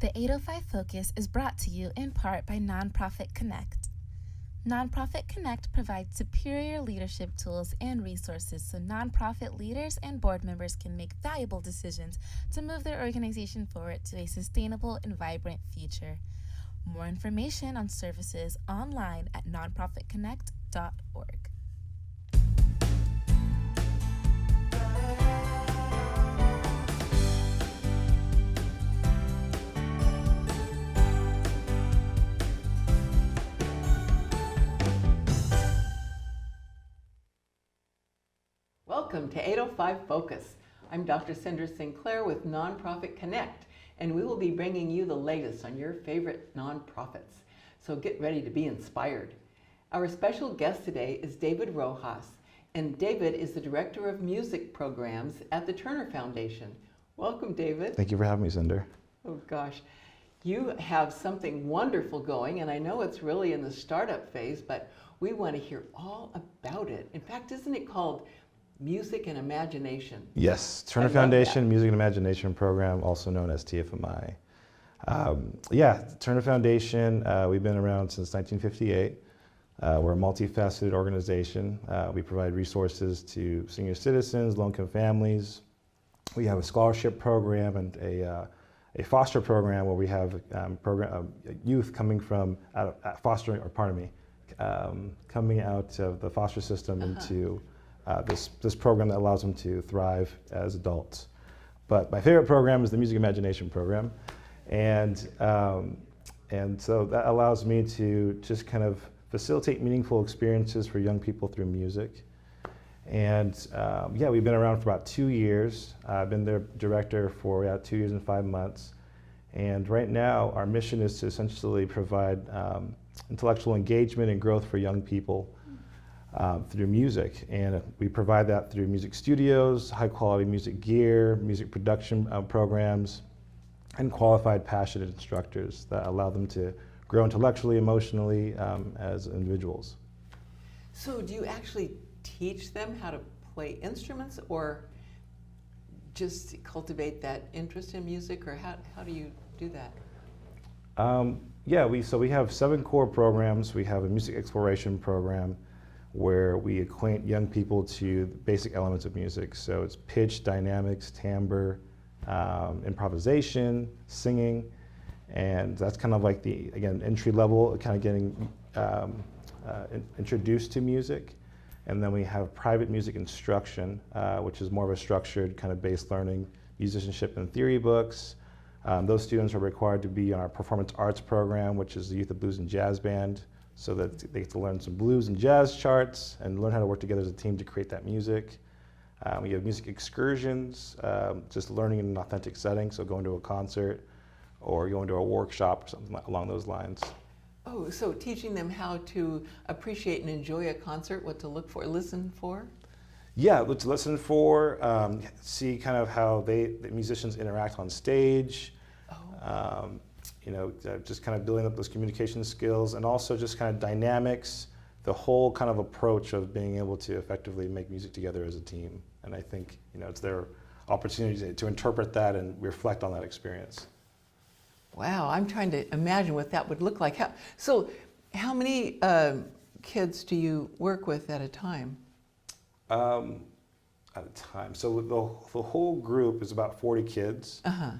The 805 Focus is brought to you in part by Nonprofit Connect. Nonprofit Connect provides superior leadership tools and resources so nonprofit leaders and board members can make valuable decisions to move their organization forward to a sustainable and vibrant future. More information on services online at nonprofitconnect.org. Welcome to 805 Focus. I'm Dr. Cinder Sinclair with Nonprofit Connect, and we will be bringing you the latest on your favorite nonprofits. So get ready to be inspired. Our special guest today is David Rojas, and David is the Director of Music Programs at the Turner Foundation. Welcome, David. Thank you for having me, Cinder. Oh gosh, you have something wonderful going, and I know it's really in the startup phase, but we want to hear all about it. In fact, isn't it called Music and Imagination? Yes, Turner Foundation Music and Imagination Program, also known as TFMI. Turner Foundation, we've been around since 1958. We're a multifaceted organization. We provide resources to senior citizens, low-income families. We have a scholarship program and a foster program where we have youth coming from coming out of the foster system into this program that allows them to thrive as adults. But my favorite program is the Music Imagination Program, and so that allows me to just kind of facilitate meaningful experiences for young people through music. And we've been around for about 2 years. I've been their director for 2 years and 5 months. And right now, our mission is to essentially provide intellectual engagement and growth for young people through music, and we provide that through music studios, high quality music gear, music production programs, and qualified, passionate instructors that allow them to grow intellectually, emotionally as individuals. So do you actually teach them how to play instruments, or just cultivate that interest in music, or how do you do that? We have 7 core programs. We have a music exploration program where we acquaint young people to the basic elements of music. So it's pitch, dynamics, timbre, improvisation, singing, and that's kind of like the, again, entry level, kind of getting introduced to music. And then we have private music instruction, which is more of a structured kind of based learning, musicianship and theory books. Those students are required to be on our performance arts program, which is the Youth of Blues and Jazz Band, so that they get to learn some blues and jazz charts and learn how to work together as a team to create that music. We have music excursions, just learning in an authentic setting, so going to a concert or going to a workshop or something along those lines. Oh, so teaching them how to appreciate and enjoy a concert, what to look for, listen for? Yeah, what to listen for, see kind of how the musicians interact on stage. Just kind of building up those communication skills, and also just kind of dynamics, the whole kind of approach of being able to effectively make music together as a team. And I think, it's their opportunity to interpret that and reflect on that experience. Wow, I'm trying to imagine what that would look like. How many kids do you work with at a time? At a time. So the whole group is about 40 kids. Uh-huh.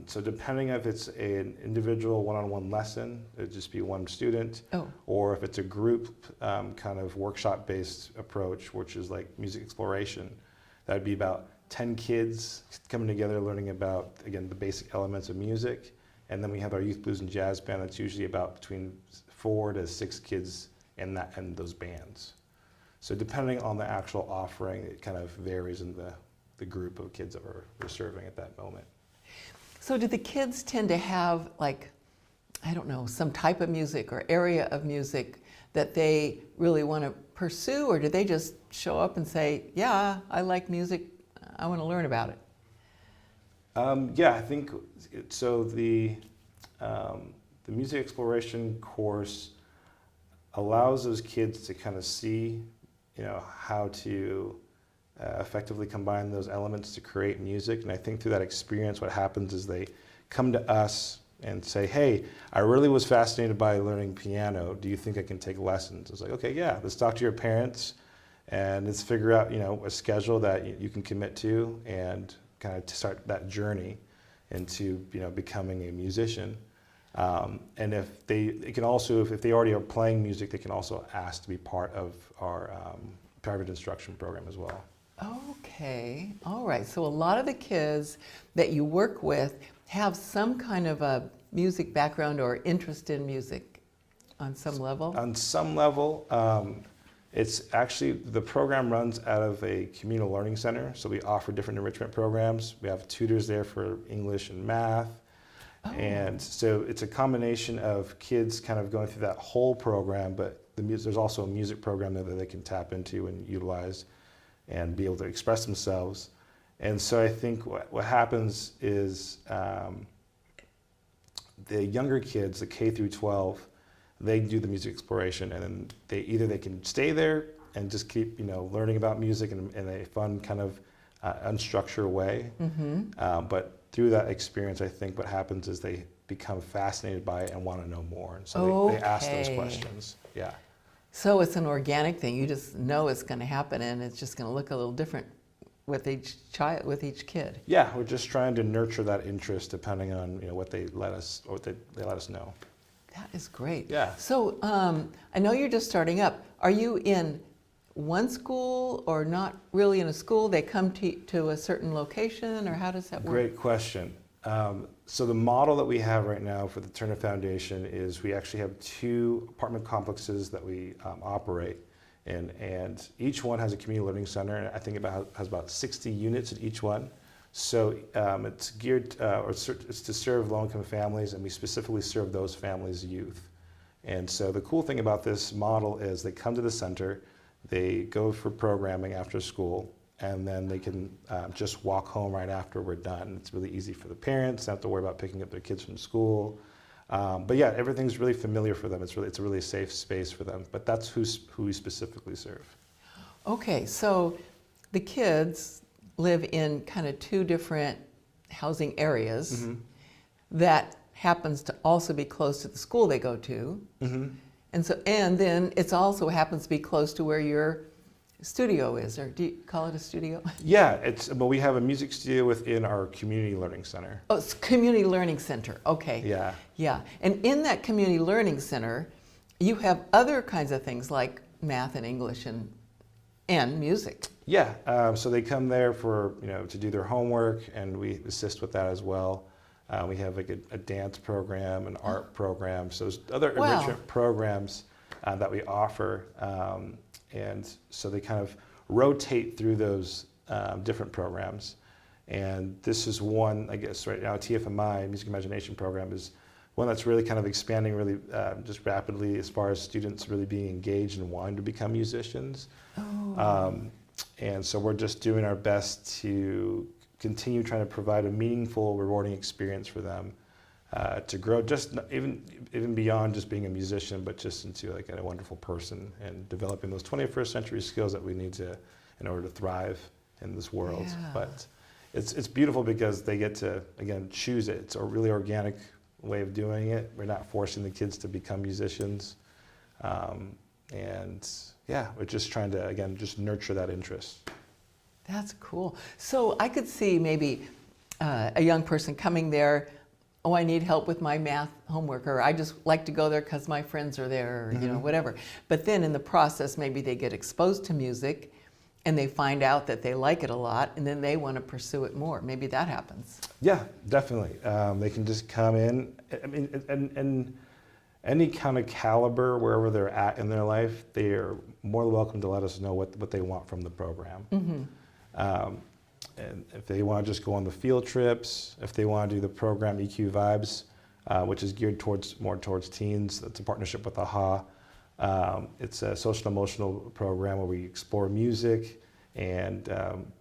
So depending if it's an individual one-on-one lesson, it'd just be one student, or if it's a group kind of workshop-based approach, which is like music exploration, that'd be about 10 kids coming together learning about, again, the basic elements of music. And then we have our Youth Blues and Jazz Band that's usually about between 4 to 6 kids in those bands. So depending on the actual offering, it kind of varies in the group of kids that we're serving at that moment. So do the kids tend to have, some type of music or area of music that they really want to pursue, or do they just show up and say, yeah, I like music, I want to learn about it? I think so. The music exploration course allows those kids to kind of see, how to effectively combine those elements to create music. And I think through that experience, what happens is they come to us and say, hey, I really was fascinated by learning piano. Do you think I can take lessons? It's like, okay, yeah, let's talk to your parents and let's figure out, a schedule that you can commit to and kind of start that journey into, becoming a musician. And if they already are playing music, they can also ask to be part of our private instruction program as well. Okay, all right. So a lot of the kids that you work with have some kind of a music background or interest in music on some level? On some level, it's actually, the program runs out of a communal learning center, so we offer different enrichment programs. We have tutors there for English and math. Oh. And so it's a combination of kids kind of going through that whole program, but there's also a music program there that they can tap into and utilize and be able to express themselves. And so I think what happens is the younger kids, the K through 12, they do the music exploration, and then they can stay there and just keep learning about music in a fun kind of unstructured way. Mm-hmm. But through that experience, I think what happens is they become fascinated by it and want to know more, and so they ask those questions. Yeah. So it's an organic thing. You just know it's going to happen, and it's just going to look a little different with each child, with each kid. Yeah, we're just trying to nurture that interest depending on what they let us know. That is great. Yeah. So I know you're just starting up. Are you in one school or not really in a school? They come to a certain location, or how does that work? Great question. So the model that we have right now for the Turner Foundation is we actually have 2 apartment complexes that we operate in, and each one has a community learning center, and I think has about 60 units at each one. So it's geared, it's to serve low-income families, and we specifically serve those families' youth. And so the cool thing about this model is they come to the center, they go for programming after school, and then they can just walk home right after we're done. It's really easy for the parents, not have to worry about picking up their kids from school. But yeah, everything's really familiar for them. It's a really safe space for them. But that's who we specifically serve. Okay, so the kids live in kind of 2 different housing areas. Mm-hmm. That happens to also be close to the school they go to. Mm-hmm. And then it also happens to be close to where your studio is, or do you call it a studio? Yeah, but we have a music studio within our community learning center. Oh, it's community learning center. Okay. Yeah. Yeah. And in that community learning center, you have other kinds of things like math and English and music. Yeah. So they come there for to do their homework, and we assist with that as well. We have like a dance program, an art program. So there's other enrichment programs that we offer. And so they kind of rotate through those different programs. And this is one, I guess, right now, TFMI, Music Imagination Program, is one that's really kind of expanding really just rapidly as far as students really being engaged and wanting to become musicians. Oh. And so we're just doing our best to continue trying to provide a meaningful, rewarding experience for them to grow, just even beyond just being a musician, but just into like a wonderful person and developing those 21st century skills that we need to in order to thrive in this world. Yeah. But it's beautiful because they get to, again, choose it. It's a really organic way of doing it. We're not forcing the kids to become musicians. And yeah, we're just trying to, again, just nurture that interest. That's cool. So I could see maybe a young person coming there, oh, I need help with my math homework, or I just like to go there because my friends are there, or whatever. But then in the process, maybe they get exposed to music and they find out that they like it a lot, and then they want to pursue it more. Maybe that happens. Yeah, definitely. They can just come in. I mean, and any kind of caliber, wherever they're at in their life, they are more than welcome to let us know what they want from the program. Mm-hmm. And if they want to just go on the field trips, if they want to do the program EQ Vibes, which is geared more towards teens, that's a partnership with AHA. It's a social emotional program where we explore music and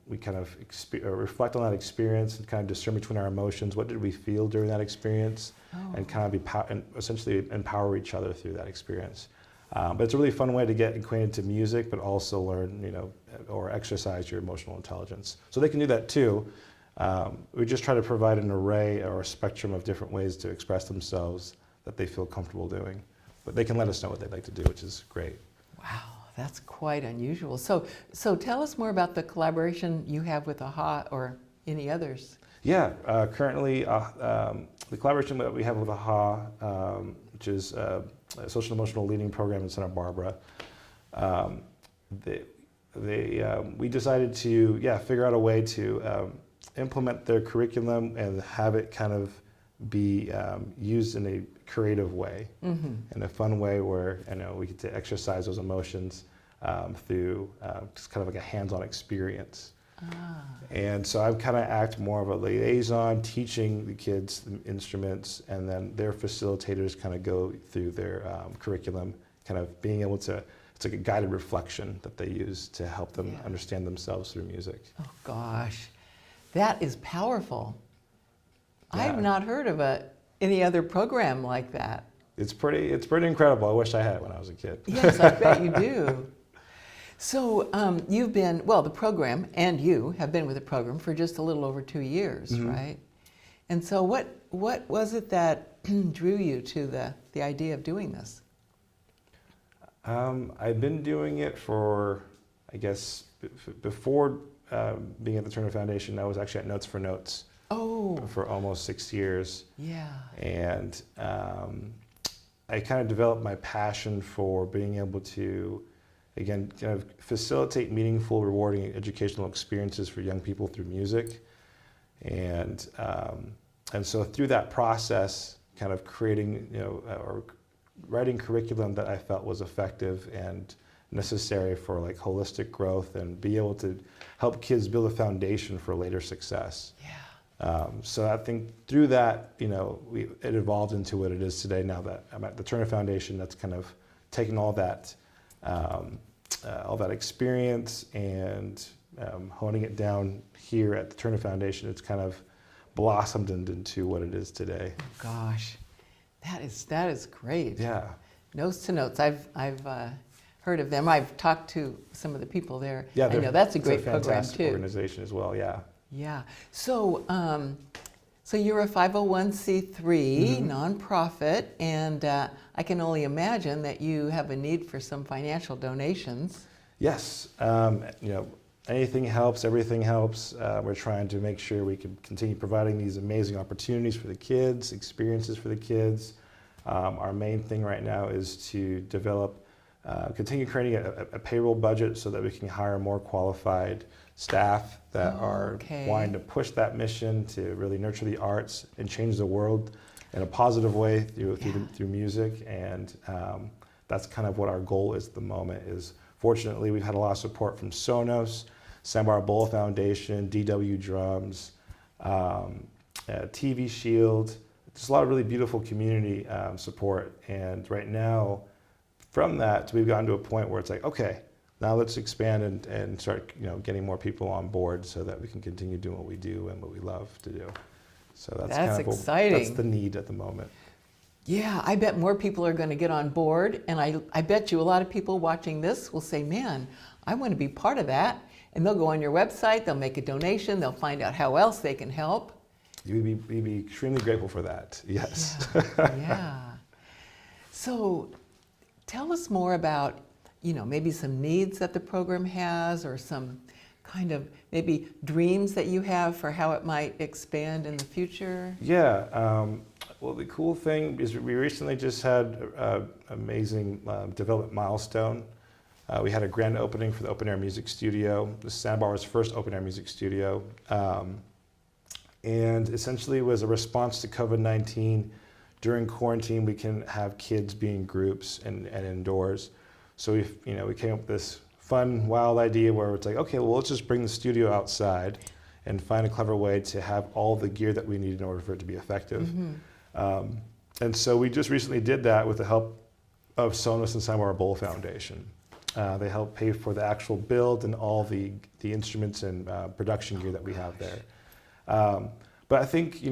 we kind of reflect on that experience and kind of discern between our emotions. What did we feel during that experience? And kind of essentially empower each other through that experience. But it's a really fun way to get acquainted to music, but also learn, or exercise your emotional intelligence. So they can do that too. We just try to provide an array or a spectrum of different ways to express themselves that they feel comfortable doing. But they can let us know what they'd like to do, which is great. Wow, that's quite unusual. So tell us more about the collaboration you have with AHA or any others. Yeah, currently the collaboration that we have with AHA, which is a social emotional leading program in Santa Barbara, we decided to figure out a way to implement their curriculum and have it kind of be used in a creative way, in a fun way where we get to exercise those emotions through just kind of like a hands-on experience. And so I kind of act more of a liaison, teaching the kids the instruments, and then their facilitators kind of go through their curriculum, kind of being able to, it's like a guided reflection that they use to help them understand themselves through music. Oh gosh, that is powerful. Yeah. I've not heard of any other program like that. It's pretty incredible. I wish I had it when I was a kid. Yes, I bet you do. So you've been, the program and you have been with the program for just a little over 2 years, right? And so what was it that drew you to the idea of doing this? I've been doing it for, I guess, before being at the Turner Foundation, I was actually at Notes for Notes for almost 6 years. Yeah. And I kind of developed my passion for being able to, again, kind of facilitate meaningful, rewarding educational experiences for young people through music. And so through that process, kind of creating, or writing curriculum that I felt was effective and necessary for like holistic growth and be able to help kids build a foundation for later success. Yeah. So I think through that, it evolved into what it is today. Now that I'm at the Turner Foundation, that's kind of taken all that experience and honing it down here at the Turner Foundation. It's kind of blossomed into what it is today. Oh gosh, that is great. Yeah. Notes to Notes. I've heard of them. I've talked to some of the people there. Yeah, I know that's a great program fantastic too. Organization as well. Yeah. Yeah. So, so you're a 501c3 nonprofit, and I can only imagine that you have a need for some financial donations. Yes. Anything helps. Everything helps. We're trying to make sure we can continue providing these amazing opportunities for the kids, experiences for the kids. Our main thing right now is to develop, continue creating a payroll budget so that we can hire more qualified staff that are wanting to push that mission to really nurture the arts and change the world in a positive way through music. And that's kind of what our goal is at the moment. Is fortunately we've had a lot of support from Sonos, Santa Barbara Bowl Foundation, DW Drums, TV Shield. Just a lot of really beautiful community support. And right now, from that, we've gotten to a point where it's like, okay, now let's expand and start, getting more people on board so that we can continue doing what we do and what we love to do. So that's kind of exciting. That's the need at the moment. Yeah, I bet more people are going to get on board, and I bet you a lot of people watching this will say, man, I want to be part of that. And they'll go on your website, they'll make a donation, they'll find out how else they can help. We'd be extremely grateful for that, yes. Yeah. So tell us more about, maybe some needs that the program has, or some kind of maybe dreams that you have for how it might expand in the future. Yeah. Well, the cool thing is we recently just had an amazing development milestone. We had a grand opening for the Open Air Music Studio. This is Santa Barbara's first Open Air Music Studio. And essentially it was a response to COVID-19. During quarantine, we can have kids be in groups and indoors. So we came up with this fun, wild idea where it's like, okay, well, let's just bring the studio outside and find a clever way to have all the gear that we need in order for it to be effective. And so we just recently did that with the help of Sonos and Santa Barbara Bowl Foundation. They helped pay for the actual build and all the instruments and production gear that we have there. But I think,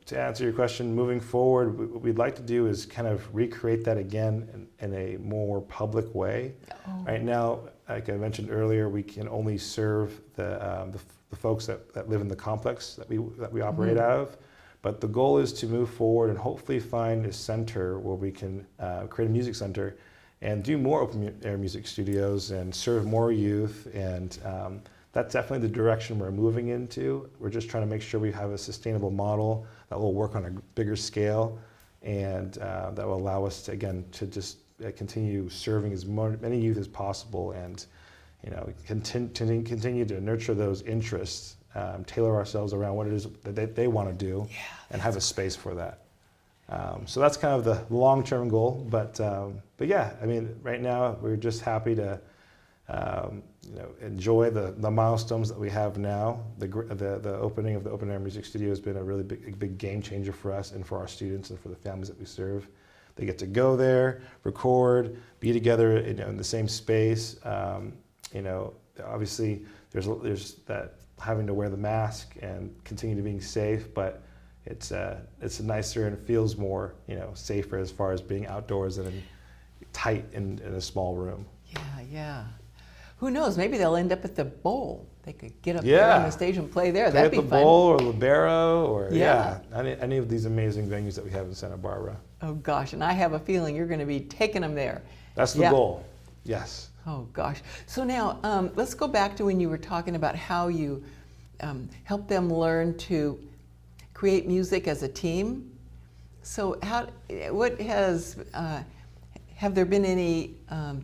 to answer your question, moving forward, what we'd like to do is kind of recreate that again in a more public way. Oh. Right now, like I mentioned earlier, we can only serve the folks that live in the complex that we operate out of. But the goal is to move forward and hopefully find a center where we can create a music center and do more open air music studios and serve more youth. And that's definitely the direction we're moving into. We're just trying to make sure we have a sustainable model that will work on a bigger scale and that will allow us to, again, to just continue serving as many youth as possible and, you know, continue to nurture those interests, tailor ourselves around what it is that they want to do, and have a space for that. So that's kind of the long-term goal, but yeah, I mean, right now we're just happy to you know, enjoy the milestones that we have now. The opening of the Open Air Music Studio has been a really big game changer for us and for our students and for the families that we serve. They get to go there, record, be together, you know, in the same space. You know, obviously there's that having to wear the mask and continue to being safe, but it's nicer and it feels more, you know, safer as far as being outdoors and tight in a small room. Yeah. Who knows? Maybe they'll end up at the Bowl. They could get up there on the stage and play there. That'd be fun. At the Bowl or Libero or any of these amazing venues that we have in Santa Barbara. Oh gosh, and I have a feeling you're going to be taking them there. That's the goal. Yes. Oh gosh. So now let's go back to when you were talking about how you help them learn to create music as a team. So have there been any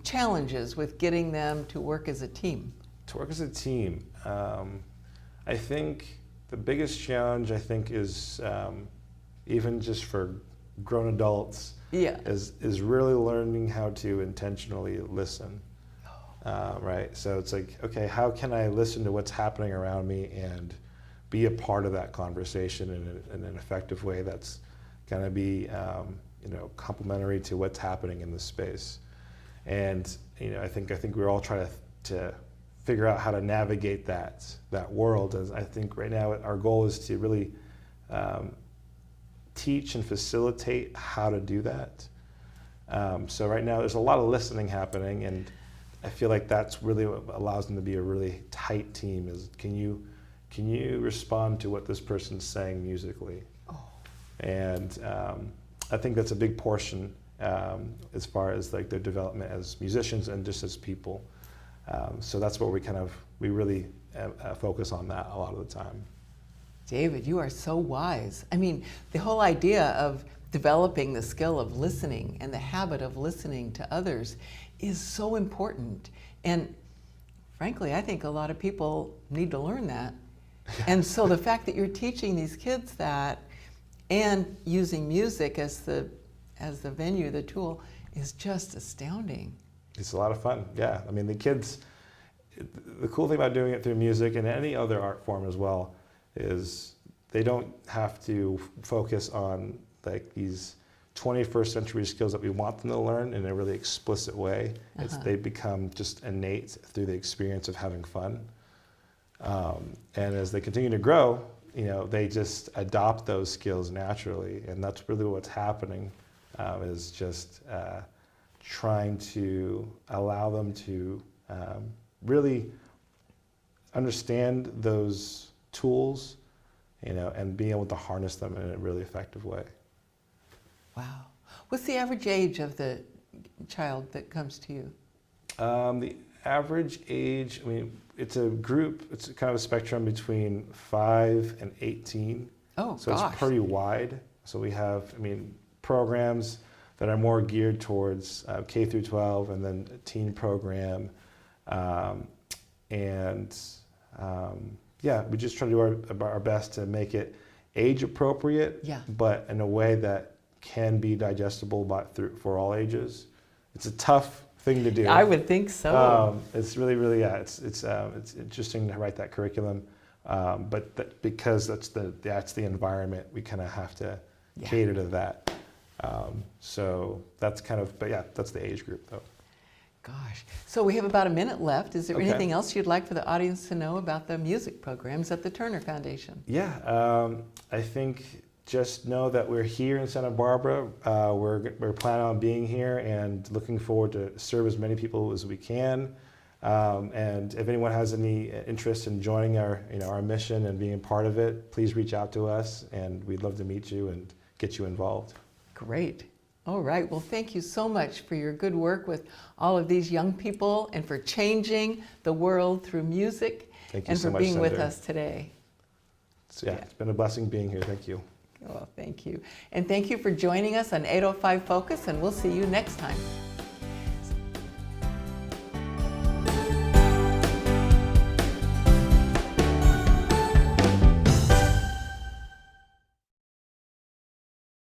challenges with getting them to work as a team? To work as a team, I think the biggest challenge is even just for grown adults is really learning how to intentionally listen. Right, so it's like, okay, how can I listen to what's happening around me and be a part of that conversation in an effective way that's going to be you know, complementary to what's happening in this space. And you know, I think we're all trying to figure out how to navigate that world. As I think right now our goal is to really teach and facilitate how to do that. So right now there's a lot of listening happening, and I feel like that's really what allows them to be a really tight team. Is can you respond to what this person's saying musically? And I think that's a big portion as far as like their development as musicians and just as people. So that's what we really focus on that a lot of the time. David, you are so wise. I mean, the whole idea of developing the skill of listening and the habit of listening to others is so important. And frankly, I think a lot of people need to learn that. And so the fact that you're teaching these kids that and using music as the venue, the tool, is just astounding. It's a lot of fun, yeah. I mean, the kids, the cool thing about doing it through music and any other art form as well is they don't have to focus on like these 21st century skills that we want them to learn in a really explicit way. They become just innate through the experience of having fun. And as they continue to grow, you know, they just adopt those skills naturally, and that's really what's happening. Is just trying to allow them to really understand those tools, you know, and being able to harness them in a really effective way. Wow. What's the average age of the child that comes to you? The average age, I mean, it's a group, it's kind of a spectrum between 5 and 18. Oh, so gosh. It's pretty wide. So we have, I mean, programs that are more geared towards K through 12 and then a teen program. Yeah, we just try to do our best to make it age appropriate, but in a way that can be digestible for all ages. It's a tough thing to do. I would think so. It's really, it's interesting to write that curriculum, but because that's the environment, we kind of have to cater to that. So that's that's the age group though. Gosh. So we have about a minute left. Is there anything else you'd like for the audience to know about the music programs at the Turner Foundation? Yeah, I think just know that we're here in Santa Barbara. We're planning on being here and looking forward to serve as many people as we can. And if anyone has any interest in joining our mission and being part of it, please reach out to us, and we'd love to meet you and get you involved. Great. All right. Well, thank you so much for your good work with all of these young people and for changing the world through music. Thank you and so for much, being with Senator. us today. So, yeah, it's been a blessing being here. Thank you. Well, thank you. And thank you for joining us on 805 Focus, and we'll see you next time.